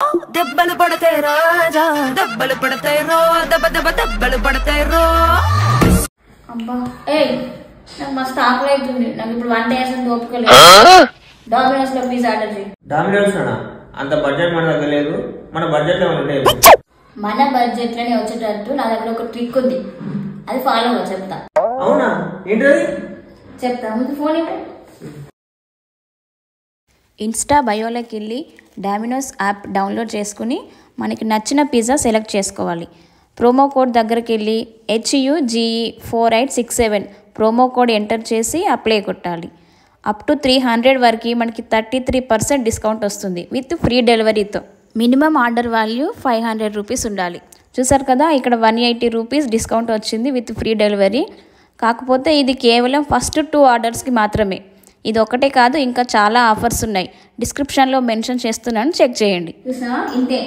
దెబ్బలు పడతాయి రాజా, దెబ్బలు పడతాయి రో, దెబ్బ దెబ్బ దెబ్బలు పడతాయి రో. అబ్బా ఏయ్, నాకు మస్తు ఆకలి అవుతుంది. నాకు ఇప్పుడు వంట వేసిన ఓపిక లేదు. డామినోస్ లో పిజ్జా ఆర్డర్ చేయి. డామినోస్ అంత బడ్జెట్ మన దగ్గర లేదు. మన బడ్జెట్ లో ఉండేది. మన బడ్జెట్ లోనే వచ్చేటట్టు నా దగ్గర ఒక ట్రిక్ ఉంది, అది ఫాలో అవ్వ. చెప్తా. అవునా? ఏంటది? చెప్తా, ముందు ఫోన్ ఇవ్వండి. ఇన్స్టా బయోలోకి వెళ్ళి డామినోస్ యాప్ డౌన్లోడ్ చేసుకుని మనకి నచ్చిన పిజ్జా సెలెక్ట్ చేసుకోవాలి. ప్రోమో కోడ్ దగ్గరికి వెళ్ళి HUGE4867 ప్రోమో కోడ్ ఎంటర్ చేసి అప్లై కొట్టాలి. అప్ టు 300 వరకు మనకి 33% డిస్కౌంట్ వస్తుంది విత్ ఫ్రీ డెలివరీతో. మినిమం ఆర్డర్ వాల్యూ 500 రూపీస్ ఉండాలి. చూసారు కదా, ఇక్కడ 180 రూపీస్ డిస్కౌంట్ వచ్చింది విత్ ఫ్రీ డెలివరీ. కాకపోతే ఇది కేవలం ఫస్ట్ 2 ఆర్డర్స్కి మాత్రమే. ఇది ఒకటే కాదు, ఇంకా చాలా ఆఫర్స్ ఉన్నాయి. డిస్క్రిప్షన్లో మెన్షన్ చేస్తున్నాను, చెక్ చేయండి. చూసా, ఇంతే.